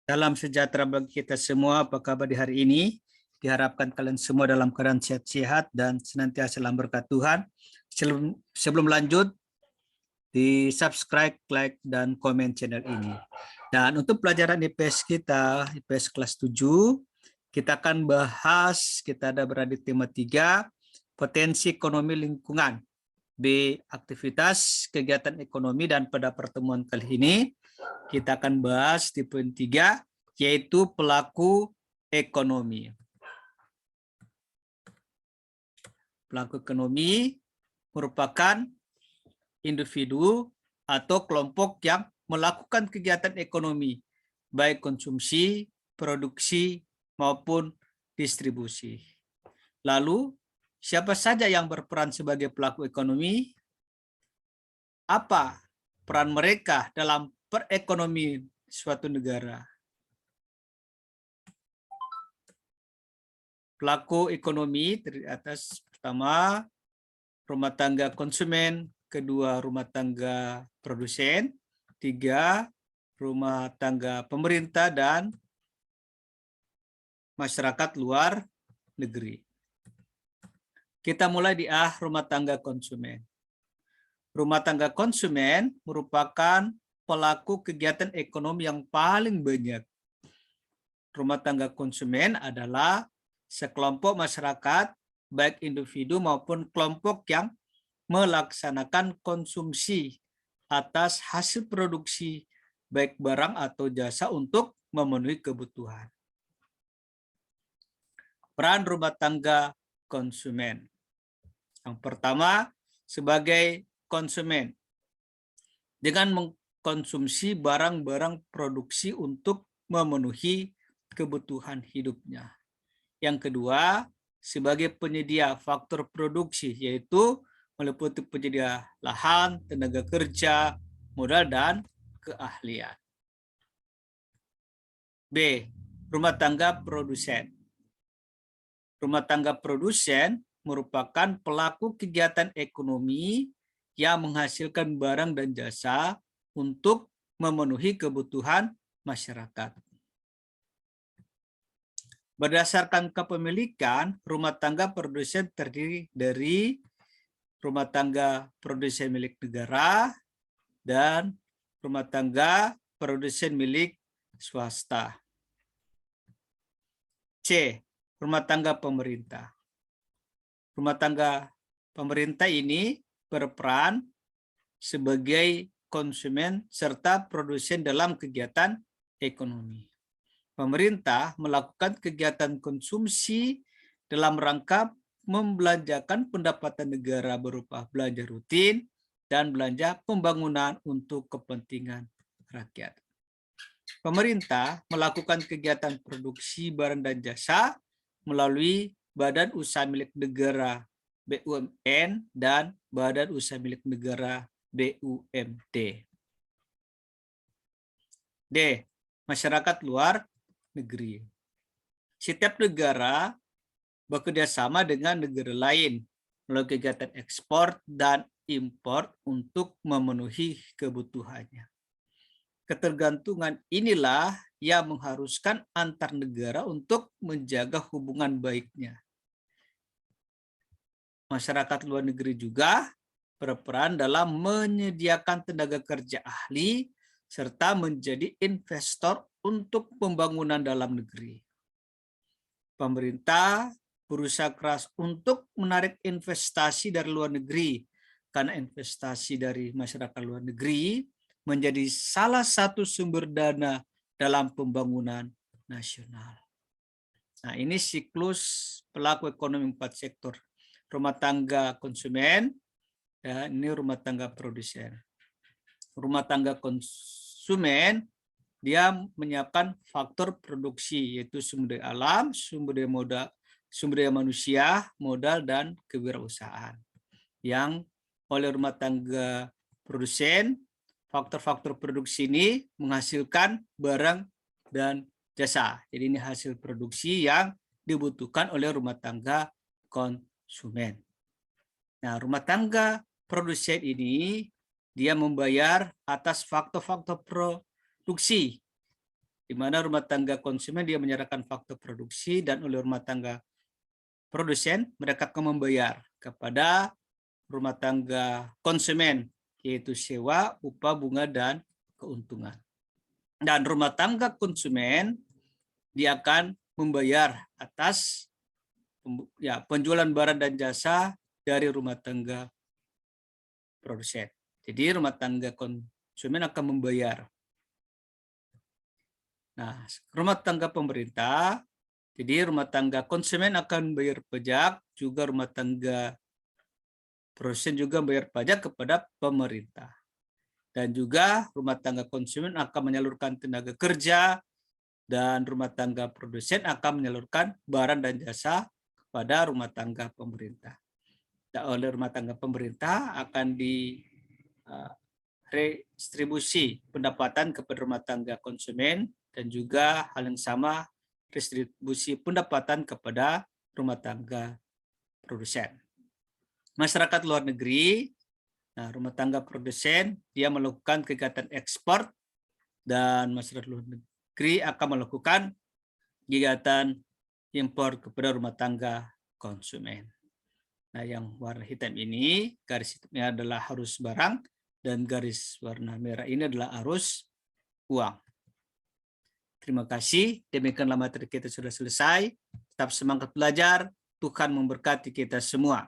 Salam sejahtera bagi kita semua. Apa kabar di hari ini? Diharapkan kalian semua dalam keadaan sehat-sehat dan senantiasa dalam berkat Tuhan. Sebelum lanjut, di subscribe, like, dan komen channel ini. Dan untuk pelajaran IPS kita, IPS kelas 7, kita akan bahas, kita ada berada di tema 3, potensi ekonomi lingkungan. B, aktivitas kegiatan ekonomi, dan pada pertemuan kali ini kita akan bahas di poin 3, yaitu pelaku ekonomi. Pelaku ekonomi merupakan individu atau kelompok yang melakukan kegiatan ekonomi, baik konsumsi, produksi, maupun distribusi. Lalu, siapa saja yang berperan sebagai pelaku ekonomi? Apa peran mereka dalam perekonomian suatu negara? Pelaku ekonomi terdiri atas pertama rumah tangga konsumen, kedua rumah tangga produsen, tiga rumah tangga pemerintah dan masyarakat luar negeri. Kita mulai di rumah tangga konsumen. Rumah tangga konsumen merupakan pelaku kegiatan ekonomi yang paling banyak. Rumah tangga konsumen adalah sekelompok masyarakat, baik individu maupun kelompok yang melaksanakan konsumsi atas hasil produksi, baik barang atau jasa untuk memenuhi kebutuhan. Peran rumah tangga konsumen. Yang pertama, sebagai konsumen. Dengan mengkonsumsi barang-barang produksi untuk memenuhi kebutuhan hidupnya. Yang kedua, sebagai penyedia faktor produksi, yaitu meliputi penyedia lahan, tenaga kerja, modal, dan keahlian. B. Rumah tangga produsen. Rumah tangga produsen merupakan pelaku kegiatan ekonomi yang menghasilkan barang dan jasa untuk memenuhi kebutuhan masyarakat. Berdasarkan kepemilikan, rumah tangga produsen terdiri dari rumah tangga produsen milik negara dan rumah tangga produsen milik swasta. C. Rumah tangga pemerintah. Rumah tangga pemerintah ini berperan sebagai konsumen serta produsen dalam kegiatan ekonomi. Pemerintah melakukan kegiatan konsumsi dalam rangka membelanjakan pendapatan negara berupa belanja rutin dan belanja pembangunan untuk kepentingan rakyat. Pemerintah melakukan kegiatan produksi barang dan jasa melalui Badan Usaha Milik Negara BUMN dan Badan Usaha Milik Negara BUMD. D. Masyarakat luar negeri. Setiap negara bekerja sama dengan negara lain melalui kegiatan ekspor dan impor untuk memenuhi kebutuhannya. Ketergantungan inilah yang mengharuskan antar negara untuk menjaga hubungan baiknya. Masyarakat luar negeri juga berperan dalam menyediakan tenaga kerja ahli serta menjadi investor untuk pembangunan dalam negeri. Pemerintah berusaha keras untuk menarik investasi dari luar negeri karena investasi dari masyarakat luar negeri menjadi salah satu sumber dana dalam pembangunan nasional. Nah, ini siklus pelaku ekonomi 4 sektor. Rumah tangga konsumen, dan ini rumah tangga produsen. Rumah tangga konsumen, dia menyiapkan faktor produksi, yaitu sumber daya alam, sumber daya manusia, modal, dan kewirausahaan. Yang oleh rumah tangga produsen, faktor-faktor produksi ini menghasilkan barang dan jasa. Jadi ini hasil produksi yang dibutuhkan oleh rumah tangga konsumen. Nah, rumah tangga produsen ini dia membayar atas faktor-faktor produksi, di di mana rumah tangga konsumen dia menyerahkan faktur produksi dan oleh rumah tangga produsen mereka akan membayar kepada rumah tangga konsumen, yaitu sewa, upah, bunga, dan keuntungan. Dan rumah tangga konsumen dia akan membayar atas penjualan barang dan jasa dari rumah tangga produsen. Jadi rumah tangga konsumen akan membayar. Nah, rumah tangga pemerintah, jadi rumah tangga konsumen akan bayar pajak, juga rumah tangga produsen juga bayar pajak kepada pemerintah. Dan juga rumah tangga konsumen akan menyalurkan tenaga kerja, dan rumah tangga produsen akan menyalurkan barang dan jasa kepada rumah tangga pemerintah. Dan oleh rumah tangga pemerintah akan redistribusi pendapatan kepada rumah tangga konsumen dan juga hal yang sama distribusi pendapatan kepada rumah tangga produsen. Masyarakat luar negeri, nah rumah tangga produsen dia melakukan kegiatan ekspor dan masyarakat luar negeri akan melakukan kegiatan impor kepada rumah tangga konsumen. Nah, yang warna hitam ini garis hitamnya adalah arus barang dan garis warna merah ini adalah arus uang. Terima kasih. Demikianlah materi kita sudah selesai. Tetap semangat belajar. Tuhan memberkati kita semua.